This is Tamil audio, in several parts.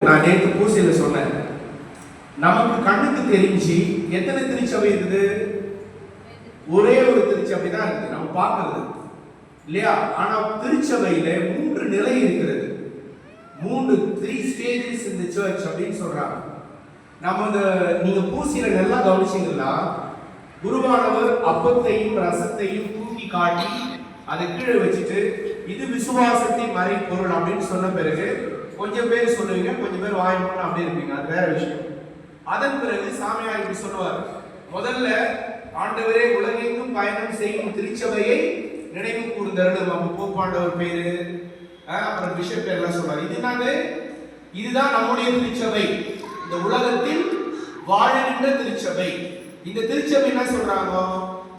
நான் நேற்று பூசையில சொன்னேன், நமக்கு கண்ணுக்கு தெரிஞ்சு எத்தனை திருச்சபை இருக்குது? ஒரே ஒரு திருச்சபை தான் இருக்கு நம்ம பார்க்கிறது இல்லையா? ஆனா திருச்சபையில 3 நிலை இருக்கிறது. 3 ஸ்டேஜஸ் இந்த சர்ச் அப்படின்னு சொல்றாங்க. நம்ம நீங்க பூசையில நல்லா கவனிச்சீங்கன்னா, குருவானவர் அப்பத்தையும் ரசத்தையும் தூக்கி காட்டி அதை கீழே வச்சுட்டு இது விசுவாசத்தின் மறைபொருள் அப்படின்னு சொன்ன பிறகு கொஞ்சம் பேர் சொல்லுவீங்க, கொஞ்சம் பேர் வாய்மூலம் அப்படி இருப்பீங்க, அது வேற விஷயம். அதன் பிறகு சாமியார் இப்படி சொல்லுவார், முதல்ல ஆண்டவரே உலகெங்கும் பயணம் செய்யும் திருச்சபையை நினைவு கூர்ந்தருளும். அப்ப போப்பாண்டவர் பேரு, அப்புறம் பிஷப் பேர்லாம் சொல்றாரு. இதுதான் நம்முடைய திருச்சபை, இந்த உலகத்தில் வாழ்கின்ற திருச்சபை. இந்த திருச்சபை என்ன சொல்றாங்க?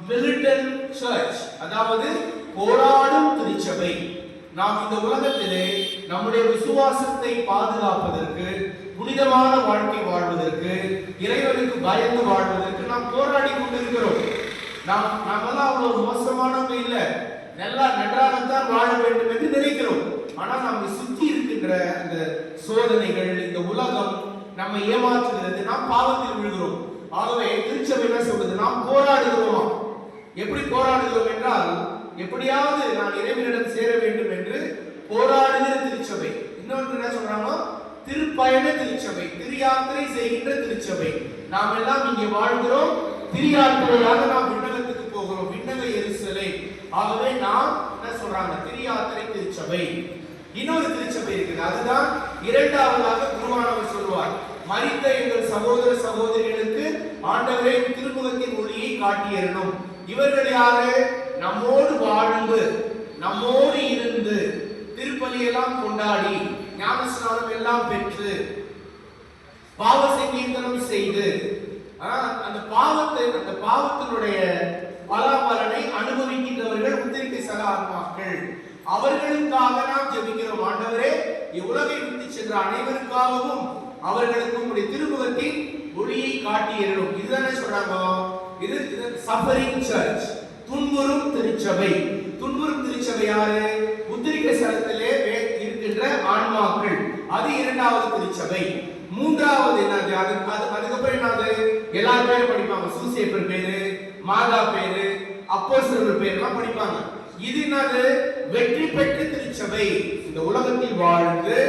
மிலிட்டன்ட் சர்ச், அதாவது போராடும் திருச்சபை. நாம் இந்த உலகத்திலே நம்முடைய விசுவாசத்தை பாதுகாப்பதற்கு, புனிதமான வாழ்க்கை வாழ்வதற்கு, இறைவனுக்கு பயந்து வாழ்வதற்கு நாம் போராடி கொண்டிருக்கிறோம். நாமெல்லாம் அவ்வளவு மோசமானவங்க இல்ல, நல்லா நன்றாகத்தான் வாழ வேண்டும் என்று நினைக்கிறோம். ஆனால் நம்மை சுற்றி இருக்கின்ற அந்த சோதனைகள், இந்த உலகம் நம்மை ஏமாற்றுகிறது, நாம் பாவத்தில் விழுகிறோம். ஆகவே திருச்சபை என்ன சொல்றது? நாம் போராடுகிறோமா? எப்படி போராடுகிறோம் என்றால், எப்படியாவது நான் இறைவனிடம் சேர வேண்டும் என்று போராடுகிற திருச்சபை. இன்னொன்று என்ன சொல்றாங்க? திருப்பயண திருச்சபை, திரியாத்திரை செய்கின்ற திருச்சபை. நாம் எல்லாம் இங்கே வாழ்கிறோம், திரியாத்திரையாக நாம் விண்ணகத்துக்கு போகிறோம், விண்ணக எருசலேம். ஆகவே நாம் என்ன சொல்றாங்க? திரியாத்திரை திருச்சபை. இன்னொரு திருச்சபை இருக்குது, அதுதான் இரண்டாவதாக குருவானவர் சொல்வார், மரித்த எங்கள் சகோதர சகோதரிகளுக்கு ஆண்டவரே திருமுகத்தின் ஒளியை காட்டியறணும். இவர்கள் யாரு? நம்மோடு வாழ்ந்து, நம்மோடு இருந்து, திருப்பலி எல்லாம் கொண்டாடி, ஞானஸ்நானம் எல்லாம் பெற்று, பாவ சங்கீர்த்தனம் செய்து, அந்த பாவத்தினுடைய பலாபலனை அனுபவிக்கின்றவர்கள் உத்திரிக்கை சக ஆன்மாக்கள். அவர்களுக்காக நாம் ஜெபிக்கிறோம். ஆண்டவரே, இவ்வுலகை விட்டு சென்ற அனைவருக்காகவும் அவர்களுக்கு உங்களுடைய திருமுகத்தின் ஒளியை காட்டியறணும். இதுதானே சொல்றாங்க. இது சஃபரிங் சர்ச், துன்புறும் திருச்சபை. துன்புறும் திருச்சபை யாரு? உத்திரிக்கை சலத்திலே இருக்கின்ற ஆன்மாக்கள். அது இரண்டாவது திருச்சபை. மூன்றாவது என்னது? அதுக்கப்புறம் என்னது? எல்லாரும் பேரும் படிப்பாங்க. சூசேப்பர் பேரு, மாதா பேரு, அப்போஸ்தலர் பேர் எல்லாம் படிப்பாங்க. இது என்னது? வெற்றி பெற்ற திருச்சபை. இந்த உலகத்தில் வாழ்ந்து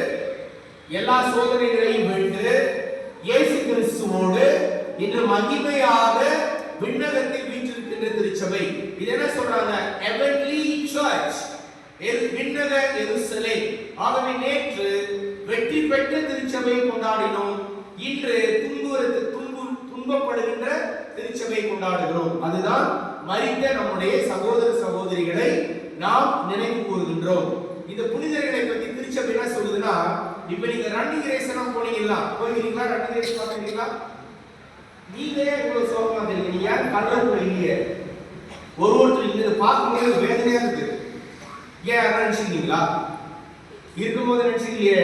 எல்லா சோதனைகளையும் வென்று இயேசு கிறிஸ்துவோடு இன்று மகிமையாக விண்ணகத்தில் வீற்றிருக்கின்ற திருச்சபை. இது என்ன சொல்றாங்க? ஹெவன்லி சர்ச், விண்ணக எருசலேம். ஆகவே நேற்று வெற்றி பெற்ற திருச்சபையை கொண்டாடினோம், இன்று துன்பப்படுகின்ற திருச்சபையை கொண்டாடுகிறோம். அதுதான் மரித்த நம்முடைய சகோதர சகோதரிகளை நாம் நினைவு கூறுகின்றோம். இந்த புனிதர்களை பற்றி திருச்சபை என்ன சொல்லுதுன்னா, இப்ப நீங்க ரன்னிங் ரேஸ் எல்லாம் போனீங்களா? போயிருக்கீங்களா? ரன்னிங் ரேஸ் பாத்தீங்களா? நீங்க இவ்வளவு சோகமா தெரியுங்க, நீங்க யாரும் கல்லூரி இல்லையே. ஒருத்தர் இங்க பார்க்கும்போது வேதனையா இருக்கு. ஏன் நினைச்சிருக்கீங்களா? இருக்கும்போது நினைச்சிருக்கீங்க,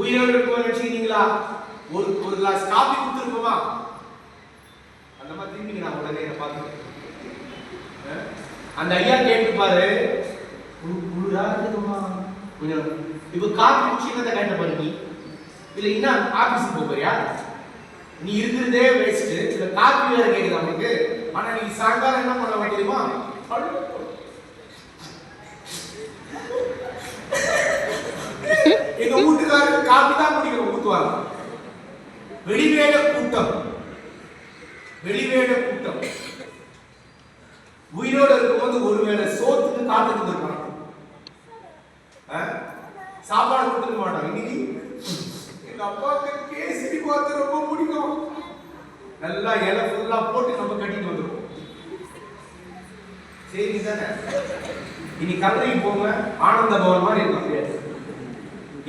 உயிரோடு இருக்கும்போது நினைச்சிருக்கீங்களா? ஒரு கிளாஸ் காபி கொடுத்துருப்போமா? அந்த மாதிரி திரும்பிங்க. நான் உடனே என்ன பார்த்து அந்த ஐயா கேட்டுப்பாரு, குளிரா இருக்குமா கொஞ்சம், இப்ப காபி குடிச்சீங்க கேட்ட பாருங்க. இல்ல இன்னும் ஆபீஸுக்கு போறியா? நீ இருக்கிறதே வேஸ்ட், இல்ல காபி வேற கேக்குது நமக்கு. ஆனா நீ சாயங்காலம் என்ன பண்ண தெரியுமா? எங்க வீட்டுக்காரருக்கு காபி தான் குடிக்க ஊத்துவாங்க. வெளிவேட கூட்டம், வெளிவேட கூட்டம். உயிரோடு இருக்கும்போது ஒருவேளை சோத்துக்கு காத்துட்டு இருப்பாங்க, சாப்பாடு கொடுத்துக்க மாட்டாங்க. இன்னைக்கு எங்க அப்பாவுக்கு கேசரி பார்த்து ரொம்ப பிடிக்கும், நல்லா இலை ஃபுல்லா போட்டு நம்ம கட்டிட்டு வந்துடும். சரி தானே? இனி கல்லறைக்கு போங்க, ஆனந்த பவன் மாதிரி இருக்கும்.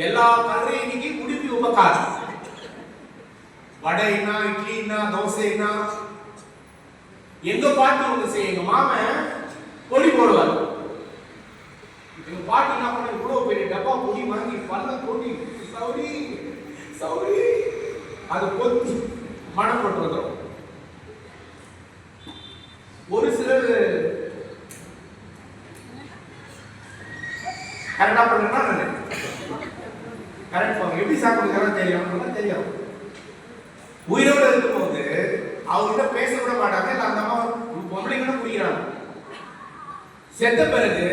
எல்லா கல்லறையும் இன்னைக்கு குடிப்பி உபகாரம். வடைனா, இட்லினா, தோசைனா. எங்க பாட்டி ஒண்ணு செய்ய, எங்க மாமன் பொடி போடுவார். எங்க பாட்டி என்ன பண்ண, இவ்வளவு பெரிய டப்பா பொடி வாங்கி பல்ல கொட்டி சௌரி சௌரி அது பொத்தி மனம் போட்டு வந்துடும். ஒரு சிலர் கரெக்டா பண்ணுறா, கரெக்ட் எப்படி சாப்பிடுங்க தான் தெரியும் தெரியும். உயிரோடு இருக்கும்போது அவர்கிட்ட பேச கூட மாட்டாங்க. இல்லை அந்த அம்மா பொம்பளை கூட புரிகிறாங்க. செத்த பிறகு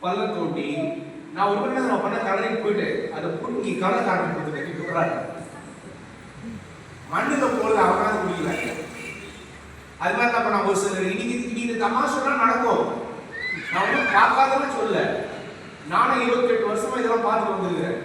பல்ல தோண்டி நான் ஒரு மணி நேரம் பண்ண கலரைக்கு போயிட்டு அதை புடுங்கி கலர் காரணம் கொடுத்துட்டு மண்ணுல போல அவனால முடியல. அது மாதிரி தான் நான் ஒரு சிலர் இன்னைக்கு இந்த தமாஷா நடக்கும். நான் ஒன்றும் பார்க்காதன்னு சொல்ல, நானும் 28 வருஷமா இதெல்லாம் பார்த்துட்டு வந்துருக்கிறேன்.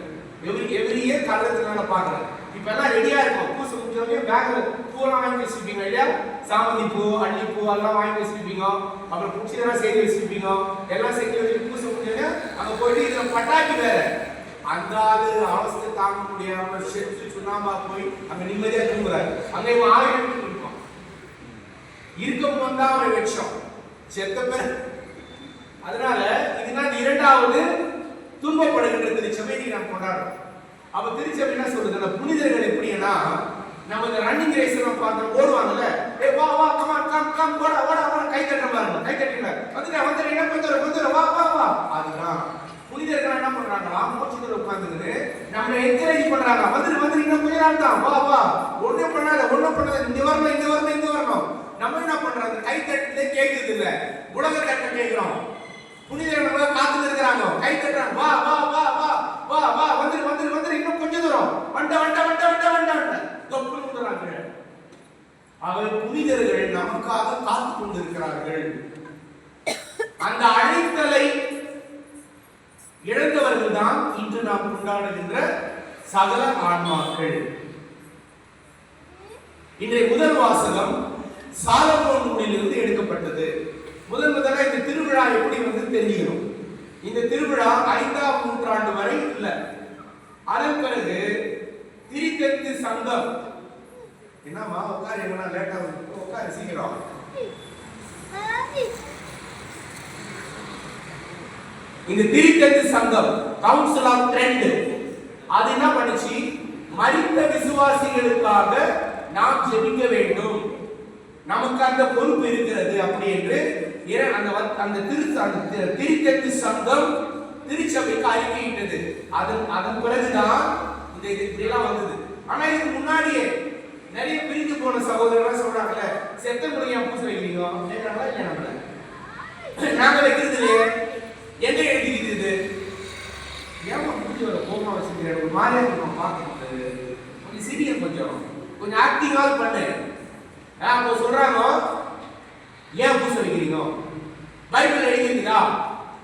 எவ்ரி இயர் கலரத்துல நான் பார்க்குறேன். இப்ப எல்லாம் ரெடியா இருக்கும். பூசை முடிஞ்சவங்க பேக்ல பூவெல்லாம் வாங்கி வச்சிருப்பீங்க இல்லையா? சாமந்தி பூ, அல்லிப்பூ எல்லாம் வாங்கி வச்சிருப்பீங்க. அப்புறம் குச்சியெல்லாம் சேர்த்து வச்சிருப்பீங்க. எல்லாம் சேர்த்து வச்சு பூசை முடிஞ்சவங்க அங்க போயிட்டு இதுல பட்டாக்கி வேற அந்த ஆளு அவஸ்தை தாங்க முடியாம செத்து சுண்ணாம்பா போய் அங்க நிம்மதியா தூங்குறாரு. அங்க இவன் 1000 இருக்கும். இருக்கும் போதுதான் அவன் வெட்சம் செத்த பேர். அதனால இதுதான் இரண்டாவது துன்பப்படுகின்ற திருச்சபை நாம் கொண்டாடுறோம். அப்ப திருச்சபை என்ன சொல்றது? அந்த புனிதர்கள் எப்படின்னா, நம்ம இந்த ரன்னிங் ரேஸ் எல்லாம் பார்த்தா ஓடுவாங்கல்ல, ஏ வா வா கமான் கம் கம் ஓட ஓட ஓட கை தட்ட பாருங்க, கை தட்டுங்க, வந்து என்ன கொஞ்சம் வா வா வா. அதுதான் புனிதர்கள் என்ன பண்றாங்களா, மோட்சத்துல உட்கார்ந்துட்டு நம்ம என்கரேஜ் பண்றாங்க. வந்து இன்னும் கொஞ்ச நாள் தான், வா வா, ஒண்ணும் பண்ணாத இங்க வரணும். நம்ம என்ன பண்றோம்? கை தட்டுறதே கேக்குது இல்ல, உலக தட்ட கேட்கிறோம். புனிதர்கள் காத்துல இருக்கிறாங்க, கை தட்டுறாங்க, வா வா வா வா வா வா வந்து இன்னும் கொஞ்சம் தூரம் வண்ட அவர் புனிதர்கள் நமக்காக காத்து கொண்டிருக்கிறார்கள். அந்த அழைத்தலை இழந்தவர்கள் தான் இன்று நாம் கொண்டாடுகின்ற சகல ஆன்மாக்கள். இன்றைய முதல் வாசகம் சாலமோன் நூலிலிருந்து எடுக்கப்பட்டது. முதல்ல இந்த திருவிழா எப்படி வந்து தெரியும்? இந்த திருவிழா 5ஆம் நூற்றாண்டு வரை இல்ல. அதன் பிறகு திரித்தெத்து சங்கம், என்னமா உட்காரு, எங்கன்னா லேட்டா உட்காரு சீக்கிரம். இந்த திரித்தெத்து சங்கம் கவுன்சில் ஆஃப் ட்ரெண்ட் அது என்ன பண்ணுச்சு? மரித்த விசுவாசிகளுக்காக நாம் ஜெபிக்க வேண்டும், நமக்கு அந்த பொறுப்பு இருக்கிறது அப்படி என்று அந்த திரித்தெத்து சங்கம் திருச்சபைக்கு அறிக்கையிட்டது. அதன் பிறகுதான் இந்த இதெல்லாம் வந்தது. ஆனா இதுக்கு முன்னாடியே நிறைய பிரிந்து போன சகோதரர்கள் சொல்றாங்கல்ல, செத்த முறையா பூசை வைக்கிறீங்க கேட்கறாங்களா இல்லையா? நம்மள நாங்க வைக்கிறது இல்லையே, எங்க எழுதிக்கிறது? ஏமா முடிஞ்ச ஒரு கோமா வச்சுக்கிறேன், ஒரு மாதிரியா நம்ம பார்க்கறது கொஞ்சம் சீரியஸ், கொஞ்சம் ஆக்டிங்காவது பண்ணு. அவங்க சொல்றாங்க, ஏன் பூசை வைக்கிறீங்க? பைபிள் எழுதிருக்குதா?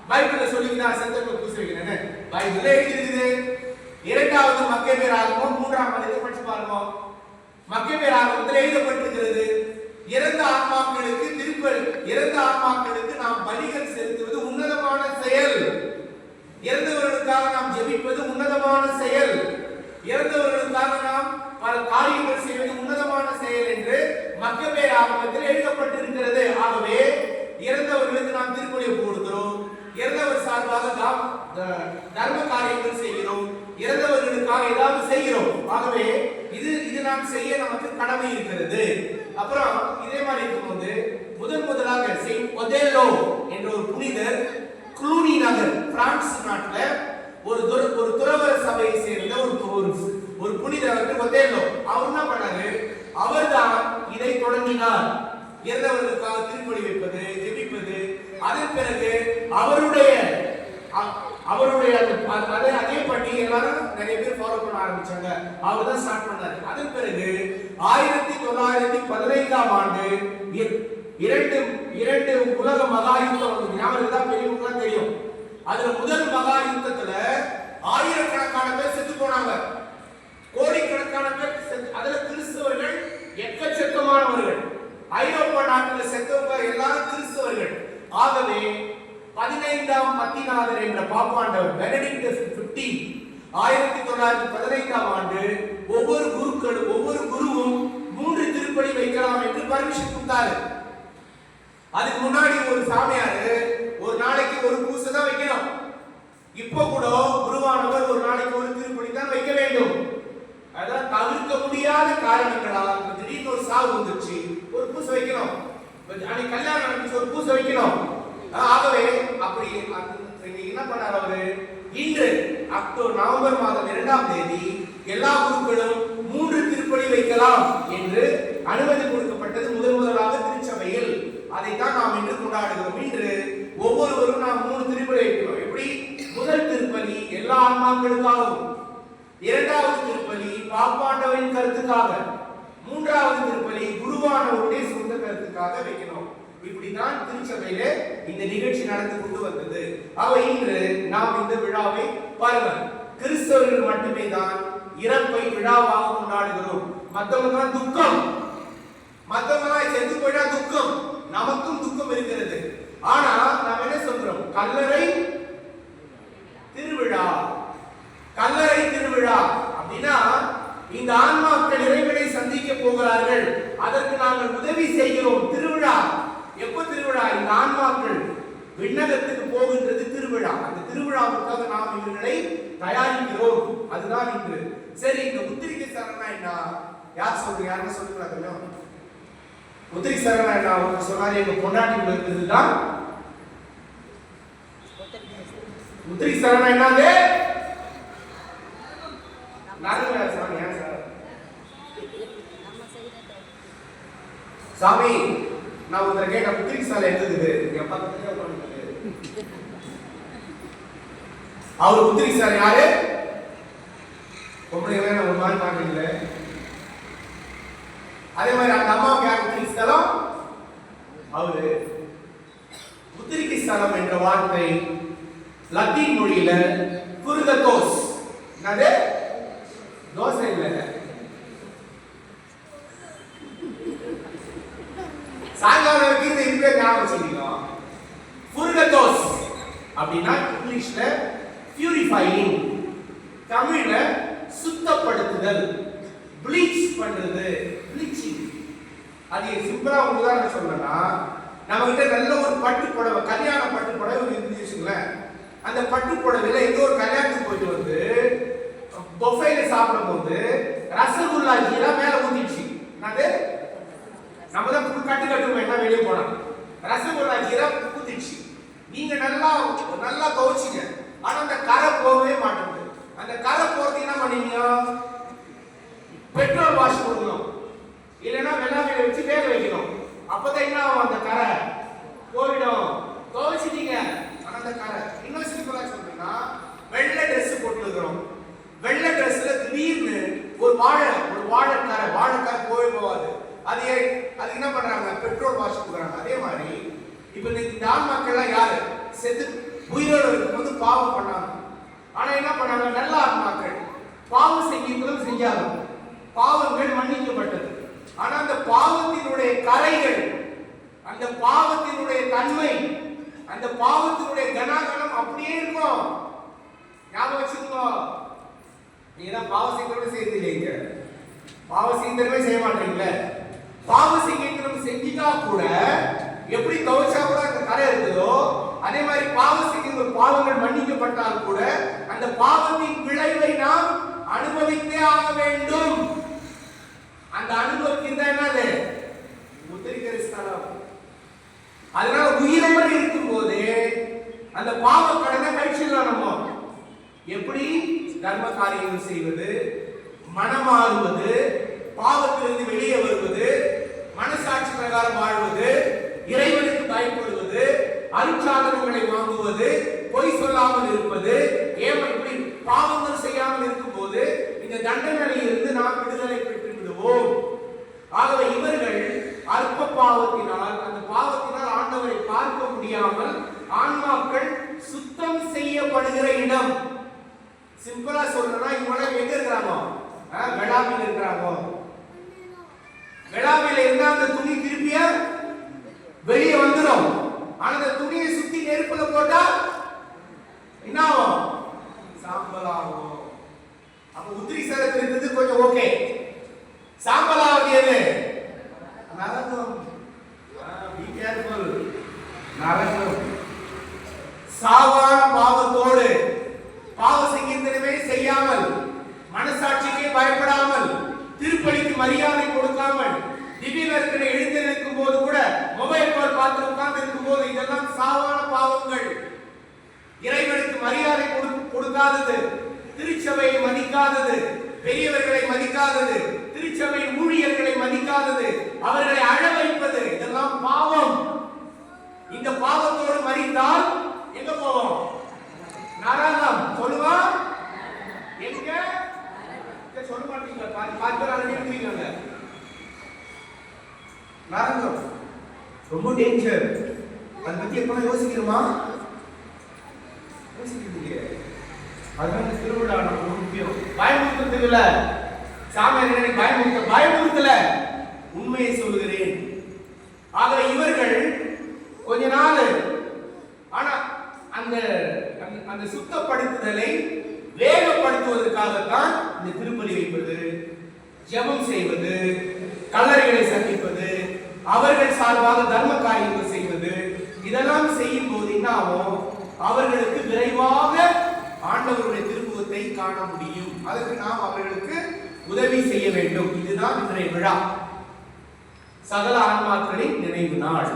பைபிள்ல சொல்லிருந்தா செத்தவங்க பூசை வைக்கிறேன்னு பைபிள்ல எழுதிருக்குது. 2வது மக்கபேர் ஆகமம் 3ஆம் அதிகாரம் படிச்சு பாருங்க. மக்கபேர் ஆகமத்தில் எழுதப்பட்டிருக்கிறது, இறந்த ஆன்மாக்களுக்கு நாம் பலிகள் செலுத்துவது உன்னதமான செயல், இறந்தவர்களுக்காக நாம் ஜெபிப்பது உன்னதமான செயல், இறந்தவர்களுக்காக நாம் பல காரியங்கள் செய்வது உன்னதமான செயல் என்று மக்கபேர் ஆகமத்தில் எழுதப்பட்டிருக்கிறது. ஆகவே இறந்தவர்களுக்கு நாம் திருப்பலி கொடுக்கிறோம், இறந்தவர் சார்பாக தர்ம காரியங்கள் செய்கிறோம், இறந்தவர்களுக்காக ஏதாவது செய்கிறோம். ஆகவே இது நாம் செய்ய நமக்கு கடமை இருக்கிறது. அப்புறம் இதே மாதிரி இருக்கும்போது முதலாக செயின்ட் ஒதேல்லோ என்ற ஒரு புனிதர் க்ளூனி நகர் பிரான்ஸ் நாட்டில் ஒரு துறவற சபையை சேர்ந்த ஒரு புனிதர் ஒதேல்லோ. அவர் என்ன பண்ணாரு? அவர்தான் இதை தொடங்கினார். இறந்தவர்களுக்காக திருப்பலி வைப்பது, ஜெபிப்பது. அதன் பிறகு அவருடைய அதே பண்ணி எல்லாரும் நிறைய பேர் ஃபாலோ பண்ண ஆரம்பிச்சாங்க. அவர் தான் ஸ்டார்ட் பண்ணாரு. அதன் பிறகு 1915ஆம் ஆண்டு இரண்டு உலக மகா யுத்தம் வந்து ஞாபகம் தான் பெரியவங்களுக்கு தெரியும். அதுல முதல் மகா யுத்தத்துல ஆயிரக்கணக்கான பேர் செத்து போனாங்க, கோடிக்கணக்கான பேர் செத்து. அதுல கிறிஸ்தவர்கள் எக்கச்சக்கமானவர்கள். ஐரோப்பா நாட்டில் செத்தவங்க எல்லாரும் கிறிஸ்தவர்கள். ஆகவே 15ஆம் பத்திநாதர் என்ற பாப்பாண்டவர் பெனடிக்டஸ் 15 1915ஆம் ஆண்டு ஒவ்வொரு குருவும் 3 திருப்பலி வைக்கலாம் என்று பர்மிஷன் கொடுத்தாரு. அதுக்கு முன்னாடி ஒரு சாமியாரு ஒரு நாளைக்கு ஒரு பூசை தான் வைக்கணும். இப்போ கூட குருவானவர் ஒரு நாளைக்கு ஒரு திருப்பலி தான் வைக்க வேண்டும். அதான் தவிர்க்க முடியாத காரணங்களால் திடீர்னு ஒரு சாவு வந்துச்சு, ஒரு பூசை வைக்கணும். அன்னைக்கு கல்யாணம் நடந்துச்சு, ஒரு பூசை வைக்கணும். ஆகவே அப்படி என்ன பண்ணார் அவரு? ஏற்பாடு இன்று நவம்பர் மாதம் 2ஆம் தேதி எல்லா குருக்களும் 3 திருப்பலி வைக்கலாம் என்று அனுமதி கொடுக்கப்பட்டது முதலாக திருச்சபையில். அதைத்தான் நாம் இன்று கொண்டாடுகிறோம். இன்று ஒவ்வொருவரும் நாம் 3 திருப்பலி வைக்கிறோம். எப்படி? முதல் திருப்பலி எல்லா ஆன்மாக்களுக்காகவும், 2வது திருப்பலி பாப்பாண்டவரின் கருத்துக்காக, 3வது திருப்பலி குருவானவருடைய சொந்த கருத்துக்காக வைக்கணும். இப்படிதான் திருச்சபையிலே இந்த நிகழ்ச்சி நடந்து கொண்டு வந்தது. இன்று நாம் இந்த விழாவை பாருங்கள், கிறிஸ்தவர்கள் மட்டுமே தான் இறப்பை விழாவாக கொண்டாடுகிறோம். மற்றவங்க துக்கம், மற்றவங்க செத்து போயிட்டா துக்கம், நமக்கும் துக்கம் இருக்கிறது. ஆனா நாம் என்ன சொல்றோம்? கல்லறை திருவிழா, கல்லறை திருவிழா. அப்படின்னா இந்த ஆன்மாக்கள் இறைவனை சந்திக்க போகிறார்கள், அதற்கு நாங்கள் உதவி செய்கிறோம். திருவிழா. எப்ப திருவிழா? இந்த ஆன்மாக்கள் விண்ணகத்துக்கு போகின்றது திருவிழா. அந்த திருவிழாவுக்காக நாம் இவர்களை தயாரிக்கிறோம். அதுதான் இன்று. சரி, இந்த உத்திரிக்கை சரணா என்ன? யார் சொல்றீங்க? யாருன்னு சொல்லுங்க கொஞ்சம். உத்திரிக்கை சரணா என்ன? அவங்க சொன்னாரு எங்க பொண்டாட்டி இருக்கிறதுதான் உத்திரிக்கை சரணா என்னது? சாமி, நான் உங்களை கேட்ட உத்திரிக்கை சாலை இருக்குது என் பக்கத்துல உட்கார்ந்து. அவர் உத்திரிக்கை சாலை யாரு? பொம்பளை ஒரு மாதிரி பாக்குறீங்களே. அதே மாதிரி அந்த அம்மாவுக்கு யார் உத்திரிக்கை ஸ்தலம்? அவரு. உத்திரிக்கை ஸ்தலம் என்ற வார்த்தை லத்தீன் மொழியில புர்கதோஸ். என்னது? தோசை இல்ல, சாயங்காலம் வைக்கிறது இப்பவே ஞாபகம் வச்சுக்கணும். புர்கதோஸ் அப்படின்னா இங்கிலீஷ்ல பியூரிஃபையிங், தமிழ்ல சுத்தப்படுத்துதல், ப்ளீச் பண்றது, ப்ளீச்சிங். அது சிம்பிளா உதாரணம் சொல்லணும்னா, நம்ம கிட்ட நல்ல ஒரு பட்டு புடவை, கல்யாண பட்டு புடவை இருந்துச்சுங்களேன். அந்த பட்டு புடவையில ஏதோ ஒரு கல்யாணத்துக்கு போயிட்டு வந்து பொஃபேல சாப்பிடும் போது ரசகுல்லா ஜீரா மேல ஊத்திடுச்சு. என்னது? நம்ம தான் கட்டு கட்டுவோம் என்ன வெளியே போனா, ரசகுல்லா ஜீரா ஊத்திடுச்சு. நீங்க நல்லா நல்லா துவைச்சிங்க, ஆனா அந்த கரை போகவே மாட்டேங்குது. அந்த கரை போறது என்ன பண்ணீங்க? பெட்ரோல் வாஷ் பண்ணணும், இல்லைன்னா வெள்ளாமையில வச்சு வேக வைக்கணும். அப்பதான் என்ன ஆகும்? அந்த கரை போயிடும். துவைச்சிட்டீங்க, ஆனா அந்த கரை. இன்னும் சிம்பிளா சொல்றேன்னா, வெள்ளை ட்ரெஸ் போட்டுக்கிறோம், வெள்ளை ட்ரெஸ்ல திடீர்னு ஒரு வாழைக்கரை போகாது. அது என்ன பண்றாங்க? பெட்ரோல் வாஷ் கொடுக்குறாங்க. அதே மாதிரி இப்ப இந்த ஆன்மாக்கள்லாம் யாரு? செத்து உயிரோடு இருக்கும்போது பாவம் பண்ணாங்க. ஆனா என்ன பண்ணாங்க? நல்ல ஆன்மாக்கள் பாவம் செய்யும் செஞ்சாங்க, பாவங்கள் மன்னிக்கப்பட்டது. ஆனா அந்த பாவத்தினுடைய கரைகள், அந்த பாவத்தினுடைய தன்மை, அந்த பாவத்தினுடைய கனாகனம் அப்படியே இருக்கும். ஞாபகம் வச்சுக்கோ. நீங்க பாவ செய்யறத செய்யறது இல்லைங்க, பாவ செய்யறதே செய்ய மாட்டீங்களே. பாவ செய்யறது செஞ்சிட்டா கூட எப்படி துவைச்சா கூட அந்த கரை இருக்குதோ, அதே மாதிரி பாவ செய்கிற பாவங்கள் மன்னிக்கப்பட்டால் கூட அந்த பாவத்தின் விளைவை நாம் அனுபவித்தே ஆக வேண்டும். அந்த அனுபவிக்கிறது என்னது? உத்திரிக்கை ஸ்தலம். அதனால உயிரோடு இருக்கும் போது அந்த பாவ கடனை கழிச்சிடலாம். நம்ம எப்படி தர்ம காரியங்கள் செய்வது, மனமாறுவது, பாவத்திலிருந்து வெளியே வருவது, மனசாட்சி பிரகாரம் வாழ்வது, இறைவனுக்கு பயப்படுவது, அருட்சாதனங்களை வாங்குவது, பொய் சொல்லாமல் இருப்பது, இப்படி பாவங்கள் செய்யாமல் இருக்கும் போது இந்த தண்டனையிலிருந்து நாம் விடுதலை பெற்று விடுவோம். ஆகவே இவர்கள் அற்ப பாவத்தினால், அந்த பாவத்தினால் ஆண்டவரை பார்க்க முடியாமல் ஆன்மாக்கள் சுத்தம் செய்யப்படுகிற இடம். சிம்பிளா சொல்றேன்னா, இவங்க எங்க இருக்கிறாங்க? வெளாமில இருக்கிறாங்க. வெளாமில இருந்தா அந்த துணி திருப்பிய வெளியே வந்துடும். ஆனா அந்த துணியை சுத்தி நெருப்புல போட்டா என்ன ஆகும்? சாம்பல் ஆகும். அப்ப உத்திரி சரத்தில் இருக்கிறது கொஞ்சம் ஓகே. சாம்பல் ஆகுது நரகம். Be careful. நரகம் சாவான பாவத்தோடு, பாவ சங்கீதமே செய்யாமல், மனசாட்சிக்கே பயப்படாமல், திருப்பலிக்கு மரியாதை கொடுக்காமல், திவ்ய நற்கரை எழுந்து நிற்கும் போது கூட மொபைல் பார்த்து உட்கார்ந்து இருக்கும் போது, இதெல்லாம் சாவான பாவங்கள். இறைவனுக்கு மரியாதை கொடுக்காதது, திருச்சபையை மதிக்காதது, பெரியவர்களை மதிக்காதது, திருச்சபை ஊழியர்களை மதிக்காதது, அவர்களை அழ வைப்பது, இதெல்லாம் பாவம். இந்த பாவத்தோடு மரித்தால் எங்க போவோம்? நரகம். சொல்லுவா எங்க? சொல்ல மாட்டீங்க. நரகம் ரொம்ப டேஞ்சர். அதை பத்தி எப்ப யோசிக்கிறோமா? யோசிக்கிறீங்க. அதனால திருவிழா நமக்கு முக்கியம். பயமுறுத்தது இல்ல, சாமியார் பயமுறுத்தல, உண்மையை சொல்லுகிறேன். ஆக இவர்கள் கொஞ்ச நாள் ஆனா அந்த அந்த சுத்தப்படுத்துதலை வேகப்படுத்துவதற்காகத்தான் இந்த திருப்பலி வைப்பது, ஜெபம் செய்வது, கல்லறைகளை சந்திப்பது, அவர்கள் சார்பாக தர்ம காரியங்கள் செய்வது, இதெல்லாம் செய்யும் போது என்ன ஆகும்? அவர்களுக்கு விரைவாக ஆண்டவருடைய திருமுகத்தை காண முடியும். அதற்கு நாம் அவர்களுக்கு உதவி செய்ய வேண்டும். இதுதான் இன்றைய விழா, சகல ஆன்மாக்களின் நினைவு நாள்.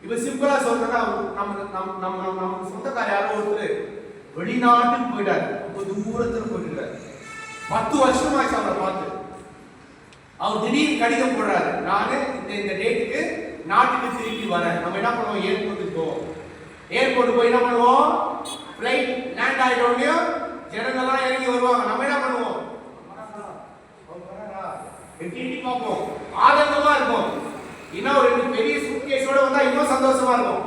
இப்ப சிம்பிளா சொல்றதா, நம்ம சொந்தக்கார யாரோ ஒருத்தர் வெளிநாட்டுக்கு போயிட்டாரு, ரொம்ப தூரத்துல போயிட்டாரு, 10 வருஷமாச்சு அவரை பார்த்து. அவர் திடீர்னு கடிதம் போடுறாரு, நானு இந்த டேட்டுக்கு நாட்டுக்கு திரும்பி வரேன். நம்ம என்ன பண்ணுவோம்? ஏர்போர்ட்டுக்கு போவோம். ஏர்போர்ட் போய் என்ன பண்ணுவோம்? பிளைட் லேண்ட் ஆயிட்டோடனே ஜனங்கள்லாம் இறங்கி வருவாங்க. நம்ம என்ன பண்ணுவோம்? எட்டி பார்ப்போம், ஆனந்தமா இருக்கும். இன்னும் ஒரு பெரிய சூட்கேஸோட வந்தா இன்னும் சந்தோஷமா இருக்கும்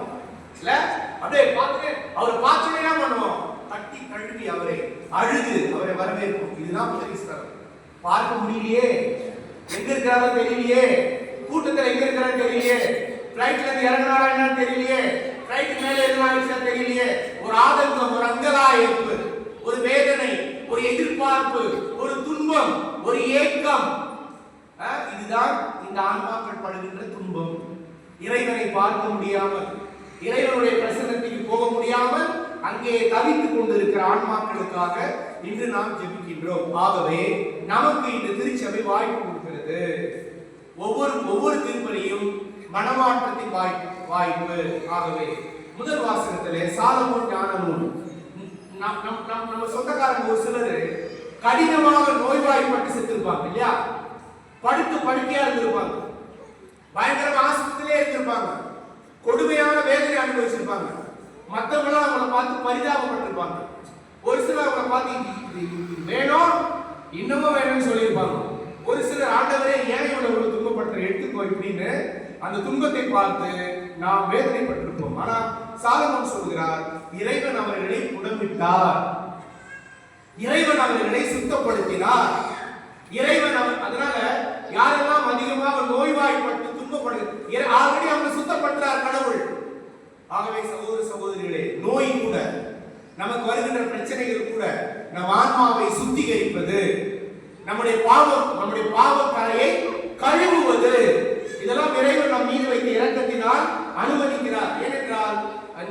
இல்ல? அப்படியே பார்த்துட்டு அவரை பார்த்துட்டு என்ன பண்ணுவோம்? தட்டி தழுவி அவரை அழுது அவரை வரவேற்போம். இதுதான் புதகிஸ்தலம். பார்க்க முடியலையே, எங்க இருக்கிறாரோ தெரியலையே, கூட்டத்தில் எங்க இருக்கிறாரு தெரியலையே, பிளைட்ல இருந்து இறங்கினாரா என்னன்னு தெரியலையே, பிளைட் மேல இருந்தாலும் தெரியலையே. ஒரு ஆதங்கம், ஒரு அங்கலாய்ப்பு, ஒரு வேதனை, ஒரு எதிர்பார்ப்பு, ஒரு துன்பம், ஒரு ஏக்கம். இதுதான் இந்த ஆன்மாக்கள் படுகின்ற துன்பம். இறைவனை பார்க்க முடியாமல், இறைவனுடைய பிரசன்னத்துக்கு போக முடியாமல் அங்கே தவித்துக் கொண்டிருக்கிற ஆன்மாக்களுக்காக இன்று நாம் ஜெபிக்கின்றோம். ஆகவே நமக்கு இந்த திருச்சபை வாய்ப்பு கொடுக்கிறது. ஒவ்வொரு திருப்பலியும் மனமாற்றத்தின் வாய்ப்பு. ஆகவே முதல் வாசகத்திலே சாலமோன் ஞான நூல், நம்ம சொந்தக்காரங்க ஒரு சிலர் கடினமாக நோய்வாய்ப்பட்டு செத்துருப்பாங்க இல்லையா? படுக்கையா இருந்திருப்பாங்க, பயங்கரமா ஆஸ்பத்திரியிலே இருந்திருப்பாங்க, கொடுமையான வேதனை அனுபவிச்சிருப்பாங்க. மற்றவங்களும் அவங்களை பார்த்து பரிதாபப்பட்டிருப்பாங்க. ஒரு சிலர் அவங்களை பார்த்து வேணும் இன்னமும் வேணும்னு சொல்லியிருப்பாங்க. ஒரு சிலர் ஆண்டவரே ஏன் இவ்வளவு துன்பப்பட்ட எடுத்துக்கோ இப்படின்னு அந்த துன்பத்தை பார்த்து நாம் வேதனைப்பட்டிருப்போம். ஆனா சாலமோன் சொல்கிறார், இறைவன் அவர்களை குணமிட்டார், இறைவன் அவர்களை சுத்தப்படுத்தினார். இறைவன் அதனால யாரெல்லாம் அதிகமாக நோய்வாய்ப்பட்டு துன்பப்படுது ஆல்ரெடி அவங்க சுத்தப்படுத்துறார் கடவுள். ஆகவே சகோதர சகோதரிகளே, நோய் கூட, நமக்கு வருகின்ற பிரச்சனைகள் கூட நம் ஆன்மாவை சுத்திகரிப்பது, நம்முடைய பாவ கரையை கழுவுவது, இதெல்லாம் இறைவன் நம் மீது வைத்த இரக்கத்தினால் அனுமதிக்கிறார். ஏனென்றால்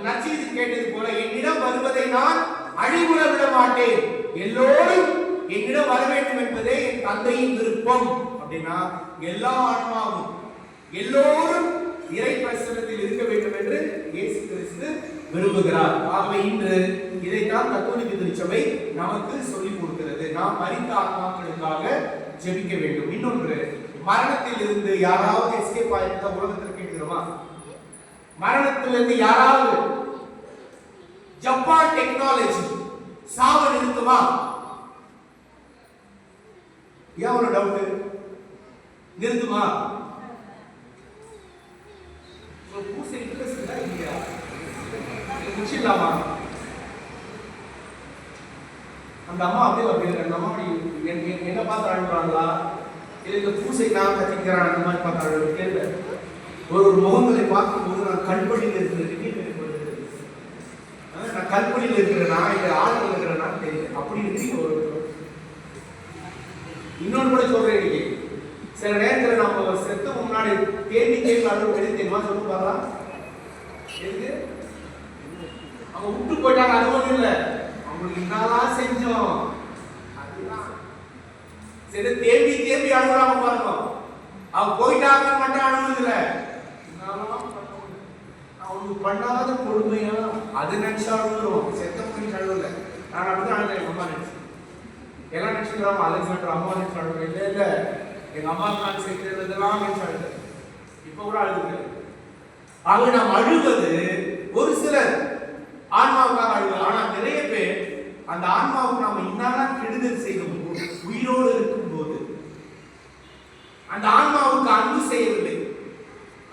நற்செய்தி கேட்டது போல, என்னிடம் வருவதை நான் அழிவுற விட மாட்டேன், எல்லோரும் என்னிடம் வர வேண்டும் என்பதே என் தந்தையின் விருப்பம். அப்படின்னா எல்லா ஆன்மாவும் எல்லோரும் இறை பிரசன்னத்தில் இருக்க வேண்டும் என்று இயேசு கிறிஸ்து விரும்புகிறார். ஆகவே இன்று இதைத்தான் கத்தோலிக்க திருச்சபை நமக்கு சொல்லிக் கொடுக்கிறது. நாம் மரித்த ஆத்மாக்களுக்காக ஜெபிக்க வேண்டும். இன்னொன்று, மரணத்தில் இருந்து யாராவது எஸ்கேப் ஆயிருந்தா உலகத்தில் கேட்கிறோமா? மரணத்திலிருந்து யாராவது, ஜப்பான் டெக்னாலஜி சாவ நிறுத்துமா? ஏன் ஒரு டவுட், நிறுத்துமா? பூசை இன்ட்ரெஸ்ட் இல்ல இல்லையா? முடிச்சிடலாமா? அந்த அம்மா அப்படியே அந்த அம்மா என்ன பார்த்து அழுகுறாங்களா, இல்லை இந்த பூசை நான் கத்திக்கிறான் அந்த மாதிரி பார்த்து அழுகு கேள்வி. ஒரு முகங்களை பார்க்கும்போது நான் கல்படியில் இருக்கிறேன், நான் கல்படியில் இருக்கிறேனா இல்லை ஆளுநர் இருக்கிறேனான்னு தெரியல. அப்படி இருக்கு. ஒரு இன்னொன்று கூட சொல்றேன், இன்னைக்கு சில நேரத்தில் நம்ம செத்து முன்னாடி தேடி அழுகு தெரியுமா? சொல்லு பாக்கலாம். எதுக்கு அவங்க விட்டு போயிட்டாங்க, அது ஒன்றும் இல்லை, அவங்களுக்கு என்னதான் செஞ்சோம் அதுதான். சரி, தேம்பி அழுகுறாங்க பாருங்க. அவங்க போயிட்டாங்க மட்டும் அழுகுது இல்லை, அவங்களுக்கு பண்ணாத கொடுமையா அது நினைச்சா அழுகுறோம், செத்த மனுஷன் அழுகல. நான் அப்படிதான் அழுகிறேன். எங்க அம்மா நினைச்சு எல்லாம் நினைச்சுக்கிறாம அலெக்சாண்டர் அம்மா நினைச்சு அழுக. இல்ல இல்ல, எங்க அம்மா நான் செய்ததெல்லாம் நினைச்சு அழுது. இப்ப கூட அழுகுது. ஆக நாம் அழுவது ஒரு சிலர் ஆன்மாவுக்காக அழுவது. ஆனா நிறைய பேர் அந்த ஆன்மாவுக்கு நாம இன்னும் கெடுதல் செய்யும் போது, உயிரோடு இருக்கும் போது அந்த ஆன்மாவுக்கு அன்பு செய்யவில்லை,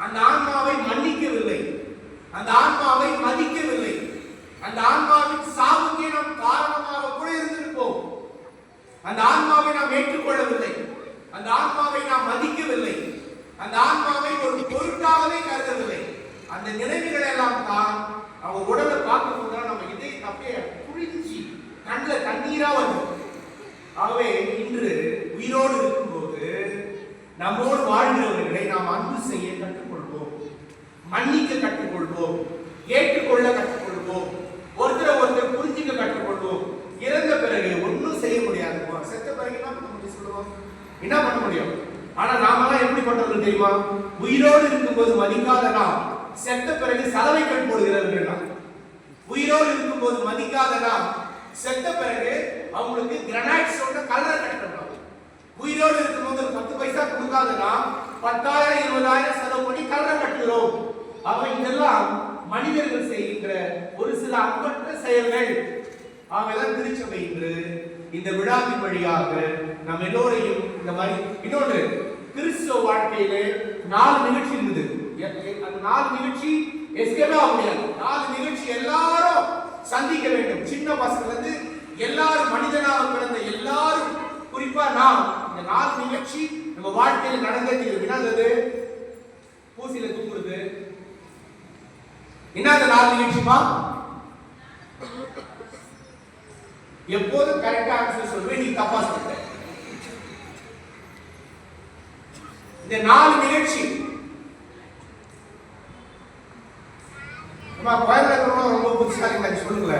அந்த ஆன்மாவை மன்னிக்கவில்லை, அந்த ஆன்மாவை மதிக்கவில்லை, அந்த ஆன்மாவின் சாவுக்கே நாம் காரணமாக கூட இருந்திருப்போம். அந்த ஆன்மாவை நாம் ஏற்றுக்கொள்ளவில்லை, அந்த ஆன்மாவை நாம் மதிக்கவில்லை, அந்த ஆன்மாவை ஒரு பொருட்டாகவே கருதவில்லை. அந்த நினைவுகள் எல்லாம் தான் அவங்க உடலை பார்க்கும் போது நம்ம இதை அப்படியே புரிஞ்சு கண்ணில் தண்ணீரா வரும். ஆகவே இன்று உயிரோடு இருக்கும்போது நம்மோடு வாழ்கிறவர்களை நாம் அன்பு செய்ய கற்றுக்கொள்வோம், மன்னிக்க கற்றுக்கொள்வோம், ஏற்றுக்கொள்ள கற்றுக்கொள்வோம், ஒருத்தர் புரிஞ்சுக்க கற்றுக்கொள்வோம். இறந்த பிறகு ஒன்றும் செய்ய முடியாது. செத்த பிறகு என்ன பண்ண முடியும் சொல்லுவோம்? என்ன பண்ண முடியும்? ஆனா நாமெல்லாம் எப்படி பண்றது தெரியுமா? உயிரோடு இருக்கும்போது மதிக்காத நாம் செத்த பிறகு சலவைகள் போடுகிறவர்கள். உயிரோடு இருக்கும்போது மதிக்காத நாம் செத்த பிறகு அவங்களுக்கு கிரானைட் சொல்ற கலரை கட்டணும். உயிரோடு இருக்கும்போது 10 பைசா கொடுக்காதனா 10,000 20,000 செலவு பண்ணி கலரை கட்டுகிறோம். ஆக இதெல்லாம் மனிதர்கள் செய்கின்ற ஒரு சில அன்பற்ற செயல்கள். ஆகதான் திருச்சபை இன்று இந்த விழாவின் வழியாக நம் எல்லோரையும் இந்த மாதிரி இன்னொன்று கிறிஸ்துவ வாழ்க்கையிலே 4 நிகழ்ச்சி இருந்தது. அந்த 4 நிகழ்ச்சி எஸ்கேப் ஆக முடியாது. 4 நிகழ்ச்சி எல்லாரும் சந்திக்க வேண்டும். சின்ன பசங்க இருந்து எல்லாரும், மனிதனாக பிறந்த எல்லாரும், குறிப்பா நாம் இந்த 4 நிகழ்ச்சி நம்ம வாழ்க்கையில் நடந்தது. என்னது? பூசில தூங்குறது. என்ன அந்த 4 நிகழ்ச்சிமா? எப்போதும் கரெக்டா ஆன்சர் சொல்வேன், நீ தப்பா சொல்ற. இந்த 4 நிகழ்ச்சி நம்ம கோயம்புத்தூர்ல ரொம்ப புத்திசாலிங்க சொல்லுங்க.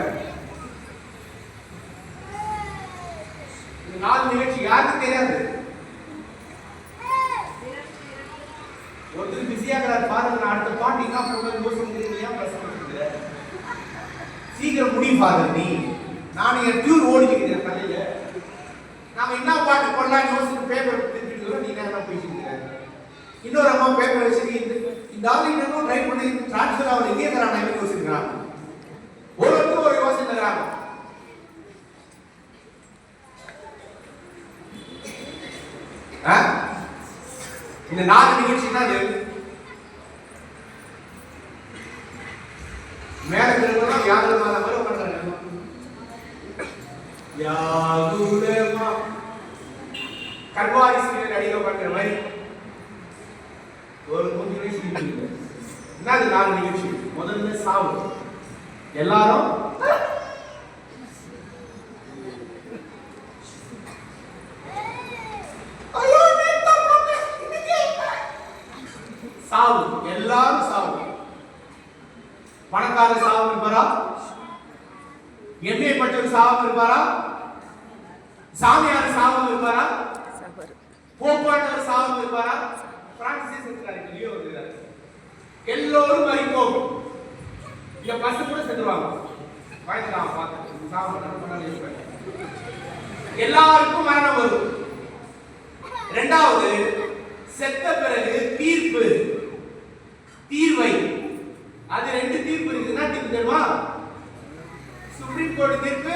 இந்த 4 நிகழ்ச்சி யாருக்கு தெரியாது? ஒருத்தர் பிஸியா இருக்கிறார் பாருங்க. அடுத்த பாட்டு என்ன போகணும் யோசிக்கிறீங்க, பிரசங்க சீக்கிரம் முடியும் ஃபாதர். நீ நான் என் டியூர் ஓடிக்கிறேன் தலையில. நாம என்ன பாட்டு பண்ணலாம் யோசிச்சு பேப்பர் திருப்பிட்டு நீ என்ன பேசிட்டு. இன்னொரு அம்மா பேப்பர் வச்சிருக்கீங்க. இந்த ஆளு இன்னும் ட்ரை பண்ணி டிரான்ஸ்ஃபர் ஆகல, எங்கே தரான் யோசிக்கிறாங்க. ஒருத்தர் ஒரு யோசனை தராங்க. இந்த 4 நிகழ்ச்சினா மேல இருக்கிறவங்க யாரும் மாதிரி பண்றாங்க. யாதுலமா கர்வாரி சீரியல் அடிக்க பண்ற மாதிரி ஒரு நிகழ்ச்சி இருக்கு. என்ன 4 நிகழ்ச்சி? முதல்ல சாவு. எல்லாரும் சாவு, எல்லாரும் சாவு. பணக்கார சாவு இருப்பாரா? எண்ணெய் பட்டவர் சாவு இருப்பாரா? சாமியார் சாவு இருப்பாரா? போப்பாண்டவர் சாவு இருப்பாரா? பிரான்சிஸ் இருக்கிறார், லியோ இருக்கிறார். எல்லோரும் மரிப்போம். இந்த பசு கூட செத்துவாங்க. பயந்துடாம பார்த்து சாவு பண்ணாலும் இருப்பாங்க. எல்லாருக்கும் மரணம் வரும். இரண்டாவது, செத்த பிறகு தீர்ப்பு, தீர்வை. அது 2 தீர்ப்பு இருக்கு. என்ன தீர்ப்பு தெரியுமா? சுப்ரீம் கோர்ட் தீர்ப்பு,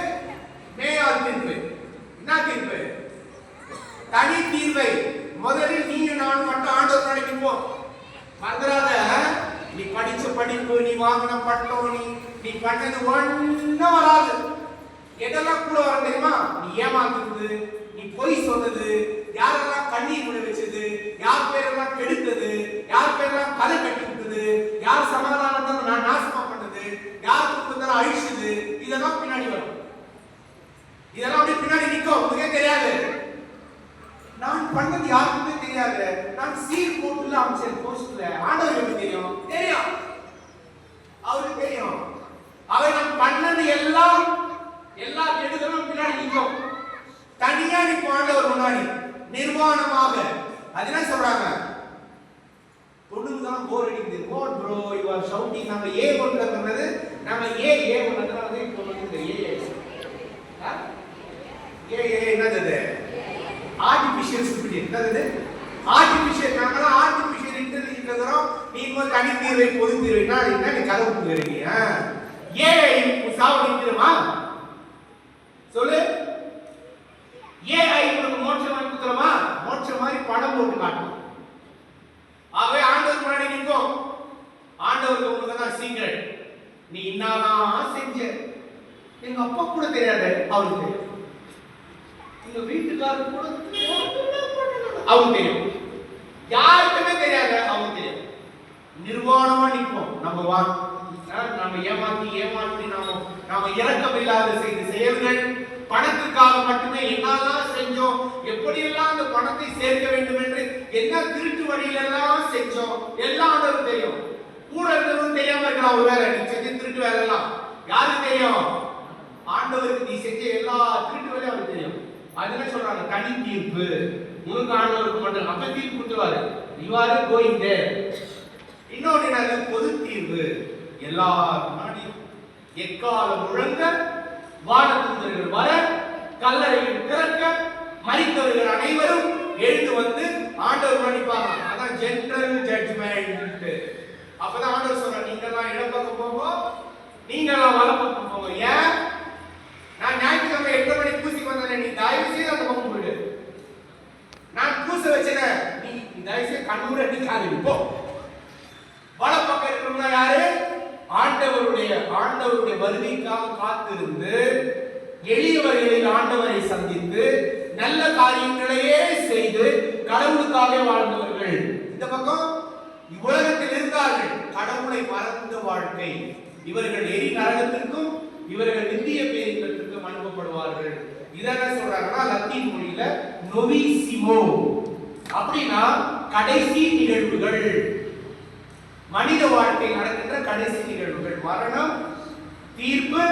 மேயார் தீர்ப்பு. என்ன தீர்ப்பு? தனி தீர்வை. முதலில் நீங்க நான் மட்டும் ஆண்டவர் நினைப்போம். மறந்துடாத, நீ படிச்ச படிப்பு, நீ வாங்கின பட்டம், நீ பண்ணது ஒன்னும் வராது. எதெல்லாம் கூட வர தெரியுமா? நீ ஏமாத்துறது, நீ பொய் சொன்னது, யாரெல்லாம் கண்ணீர் விட வச்சது, யார் பேரெல்லாம் கெடுத்தது, யார் பேரெல்லாம் கதை கட்டி விட்டது, யார் சமாதானத்தை நான் நாசமா பண்ணது, யார் குடும்பத்தை அழிச்சது, இதெல்லாம் பின்னாடி வரும். இதெல்லாம் அப்படியே பின்னாடி நிற்கும். உங்களுக்கே தெரியாது. நான் பண்ணது யாருக்குமே தெரியாது. நான் சீல் போட்டுல அமைச்சர் போஸ்ட்ல ஆண்டவர் எப்படி தெரியும்? தெரியும், அவருக்கு தெரியும். அவை நான் பண்ணது எல்லாம் எல்லா கெடுதலும் பின்னாடி நிற்கும். தனியா நிற்கும் ஆண்டவர் முன்னாடி நிர்வாணமாக. அது என்ன சொல்றாங்க? பொண்ணுக்கு தான் போர் அடிக்குது. What bro you are shouting. நாங்க ஏன் கொண்டு வந்தது? நாம ஏ வந்து இப்போ வந்து என்னது ஆர்டிபிஷியல் ஸ்டூபிடிட்டி என்னது ஆர்டிபிஷியல் நாமலாம் ஆர்டிபிஷியல் இன்டெலிஜென்ஸ் இருக்கிறோம். நீங்க தனி தீர்வை பொது தீர்வைனா என்ன நீ கதை விட்டுறீங்க. ஏஐ சாவடிக்கிறமா சொல்லு. ஏஐ உங்களுக்கு மோட்சம் வாங்கி கொடுத்துறமா? மோட்சம் மாதிரி படம் போட்டு காட்டும். ஆகவே ஆண்டவர் முன்னாடி நிற்கும். ஆண்டவருக்கு உங்களுக்கு தான் சீக்ரெட். நீ என்னதான் செஞ்ச எங்க அப்பா கூட தெரியாது, அவருக்கு தெரியும். எங்க வீட்டுக்காரருக்கு கூட அவருக்கு தெரியும். யாருக்குமே தெரியாது, அவருக்கு தெரியும். நிர்வாணமா நிற்போம். நம்ம ஏமாற்றி நாம இரக்கம் இல்லாத செய்த செயல்கள், பணத்துக்காக மட்டுமே என்னெல்லாம் செஞ்சோம், எப்படியெல்லாம் அந்த பணத்தை சேர்க்க வேண்டும் என்று என்ன திருட்டு வழியில எல்லாம் செஞ்சோம், எல்லாம் ஆண்டவருக்கு தெரியும். கூட இருந்தவங்க தெரியாம இருக்கலாம். ஒரு வேலை நீ செஞ்ச திருட்டு வேலை எல்லாம் யாருக்கு தெரியும்? ஆண்டவருக்கு. நீ செஞ்ச எல்லா திருட்டு வேலையும் அவருக்கு தெரியும். அதுதான் சொல்றாங்க தனி தீர்ப்பு. உனக்கு ஆண்டவருக்கு மட்டும் அப்ப தீர்ப்பு கொடுத்துருவாரு. இவ்வாறு கோயிங் தேர். இன்னொன்று என்னது? பொது தீர்வு. எல்லாரும் எக்காலம் முழங்க, வானதூதர்கள் வர, கல்லறையில் திறக்க, மரித்தவர்கள் அனைவரும் எழுந்து வந்து ஆண்டவர் மன்னிப்பாங்க. அதான் ஜெனரல் ஜட்ஜ்மென்ட். அப்பதான் ஆண்டவர் சொல்றார், நீங்கெல்லாம் இடப்பக்கம் போங்க, நீங்கெல்லாம் வலப்பக்கம் போங்க. ஏன்? நான் ஞாயிற்றுக்கிழமை 8 மணிக்கு பூசிக்கு வந்தேன், நீ தயவு செய்து அந்த பக்கம் போயிடு. நான் பூச வச்சேன், நீ தயவு செய்து கண்ணூர நீ போ. வலப்பக்கம் இருக்கிறவங்க யாரு? ஆண்டவருடைய வருகைக்காக காத்திருந்து எளியவர்களில் ஆண்டவரை சந்தித்து நல்ல காரியங்களையே செய்து கடவுளுக்காக வாழ்ந்தவர்கள். இந்த பக்கம் இவ்வுலகத்தில் இருந்தார்கள், கடவுளை மறந்த வாழ்க்கை. இவர்கள் எரி நரகத்திற்கும் இவர்கள் நித்திய பேரின்பத்திற்கும் அனுப்பப்படுவார்கள். இதென்ன சொல்றாங்கன்னா லத்தீன் மொழியில நோவிசிமோ. அப்படின்னா கடைசி நிகழ்வுகள், மனித வாழ்க்கை நடக்கின்ற கடைசி நிகழ்வுகள். மரணம், தீர்ப்பு,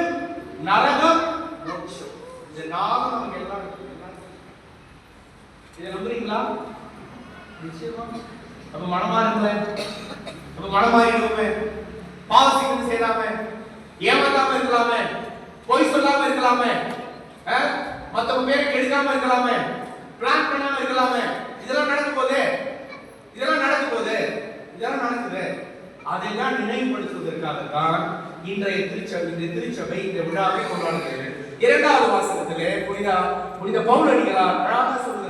நரகம், மோட்சம். இந்த நாலு நமக்கு எல்லாம் இதை நம்புறீங்களா? நிச்சயமா. அப்ப மனமாறுங்களே, அப்ப மனமாறிடுவோமே, பாவசிக்கிறது செய்யலாமே, ஏமாத்தாம இருக்கலாமே, பொய் சொல்லாம இருக்கலாமே, மத்தவங்க பேரை கெடுக்காம இருக்கலாமே, பிளான் பண்ணாம இருக்கலாமே. இதெல்லாம் நடக்க போகுது, இதெல்லாம் நடக்குது. அதையெல்லாம் நினைவுபடுத்துவதற்காகத்தான் இன்றைய திருச்சபை இந்த விழாவை கொண்டாடுகிறது. 2வது வாசகத்திலே புனித பவுல் அடிகளார் அழகாக சொல்கிறார்.